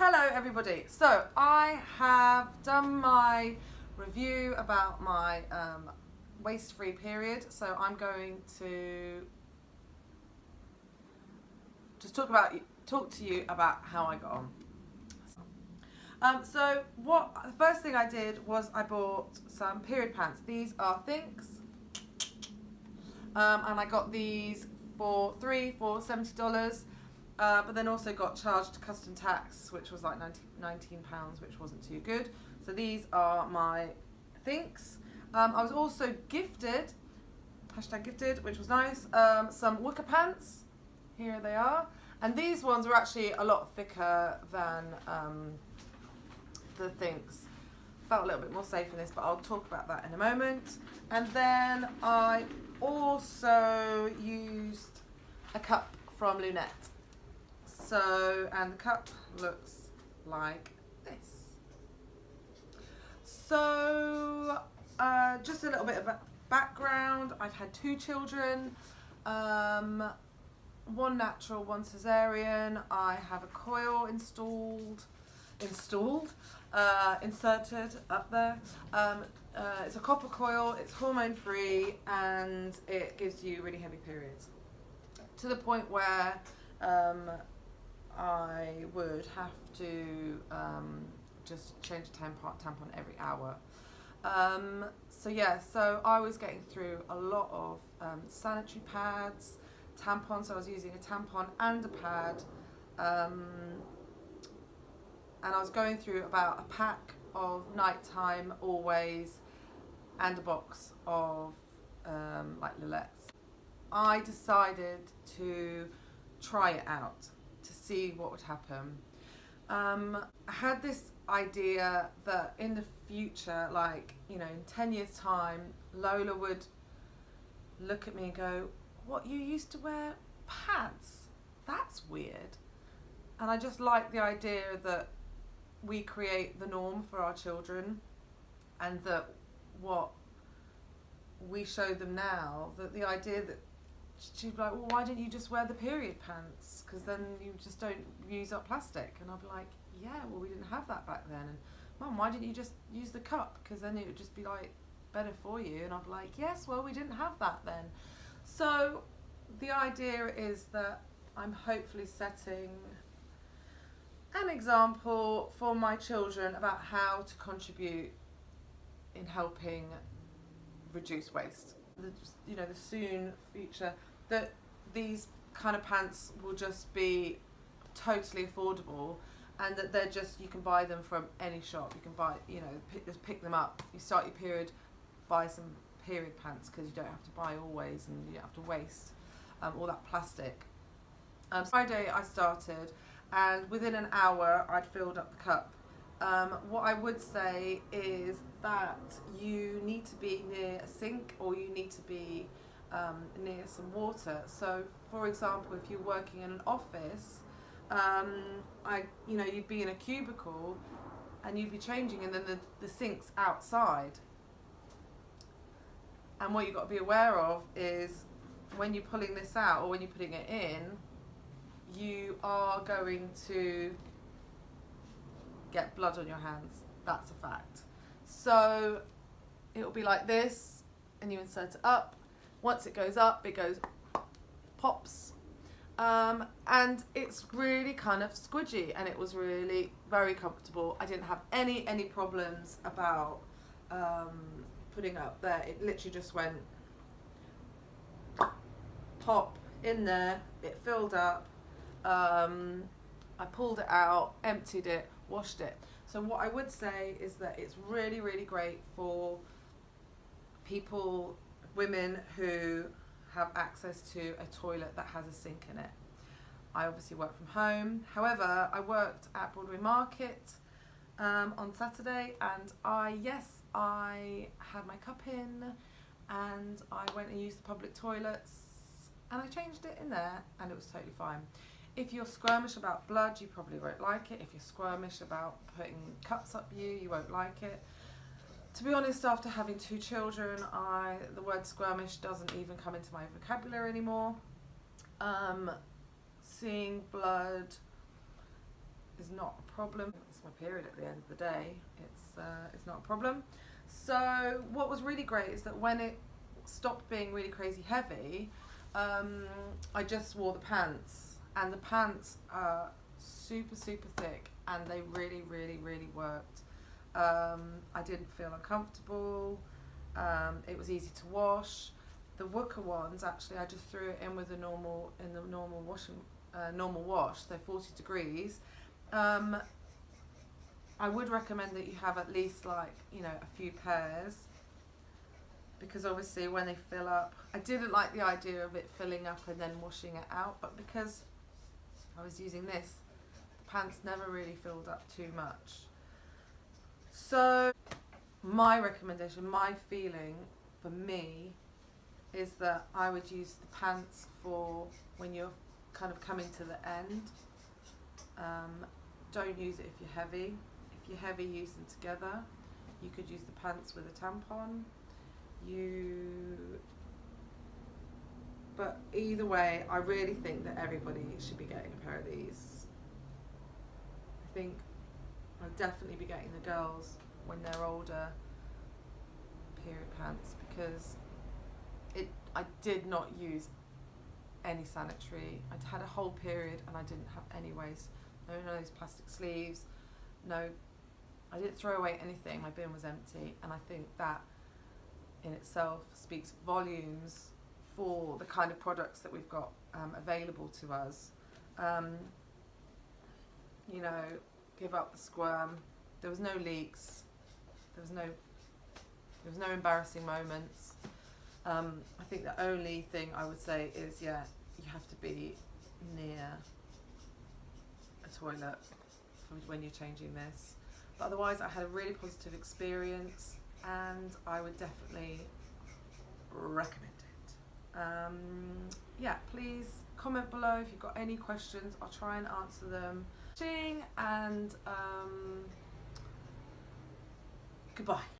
Hello everybody. So I have done my review about my waste-free period. So I'm going to just talk to you about how I got on. So the first thing I did was I bought some period pants. These are Thinx, and I got these for $70. But then also got charged custom tax, which was like £19, which wasn't too good. So these are my Thinx. I was also gifted, #gifted, which was nice, some Wicker pants. Here they are. And these ones were actually a lot thicker than the Thinx. Felt a little bit more safe in this, but I'll talk about that in a moment. And then I also used a cup from Lunette. So, and the cup looks like this. So, just a little bit of background. I've had 2 children, one natural, one cesarean. I have a coil inserted up there. It's a copper coil, it's hormone free, and it gives you really heavy periods. To the point where I would have to just change a tampon every hour. So I was getting through a lot of sanitary pads, tampons. So I was using a tampon and a pad, and I was going through about a pack of nighttime always and a box of like Lilettes. I decided to try it out to see what would happen. I had this idea that in the future, in 10 years time, Lola would look at me and go, "What, you used to wear pads? That's weird." And I just like the idea that we create the norm for our children, and that what we show them now, that the idea that she'd be like, "Well, why didn't you just wear the period pants? Because then you just don't use up plastic." And I'd be like, "Yeah, well, we didn't have that back then." And, "Mum, why didn't you just use the cup? Because then it would just be like better for you." And I'd be like, "Yes, well, we didn't have that then." So the idea is that I'm hopefully setting an example for my children about how to contribute in helping reduce waste. The soon future, that these kind of pants will just be totally affordable, and that you can buy them from any shop. You can buy, just pick them up. You start your period, buy some period pants, because you don't have to buy always, and you don't have to waste all that plastic. Friday I started, and within an hour I'd filled up the cup. What I would say is that you need to be near a sink, or you need to be near some water. So, for example, if you're working in an office, you'd be in a cubicle and you'd be changing, and then the sink's outside. And what you've got to be aware of is when you're pulling this out, or when you're putting it in, you are going to get blood on your hands. That's a fact. So it'll be like this, and you insert it up. Once it goes up, it goes pops, and it's really kind of squidgy, and it was really very comfortable. I didn't have any problems about putting up there. It literally just went pop in there. It filled up. I pulled it out, emptied it, washed it. So what I would say is that it's really, really great for women who have access to a toilet that has a sink in it. I obviously work from home. However, I worked at Broadway Market on Saturday, and I had my cup in, and I went and used the public toilets, and I changed it in there, and it was totally fine. If you're squirmish about blood, you probably won't like it. If you're squirmish about putting cups up you won't like it. To be honest, after having 2 children, the word squirmish doesn't even come into my vocabulary anymore. Seeing blood is not a problem. It's my period at the end of the day. It's not a problem. So what was really great is that when it stopped being really crazy heavy, I just wore the pants, and the pants are super thick, and they really worked. I didn't feel uncomfortable. It was easy to wash. The Wooka ones, actually, I just threw it in with the normal wash, so 40 degrees. I would recommend that you have at least a few pairs, because obviously when they fill up, I didn't like the idea of it filling up and then washing it out, but because I was using this, the pants never really filled up too much. So my recommendation, my feeling for me, is that I would use the pants for when you're kind of coming to the end. Don't use it if you're heavy. If you're heavy, use them together. You could use the pants with a tampon. But either way, I really think that everybody should be getting a pair of these. I think I'll definitely be getting the girls when they're older period pants, because I did not use any sanitary. I'd had a whole period and I didn't have any waste. No of those plastic sleeves. No, I didn't throw away anything. My bin was empty, and I think that in itself speaks volumes for the kind of products that we've got available to us. Give up the squirm. There was no leaks. There was no embarrassing moments. I think the only thing I would say is, you have to be near a toilet when you're changing this. But otherwise, I had a really positive experience, and I would definitely recommend it. Please comment below if you've got any questions. I'll try and answer them. And goodbye.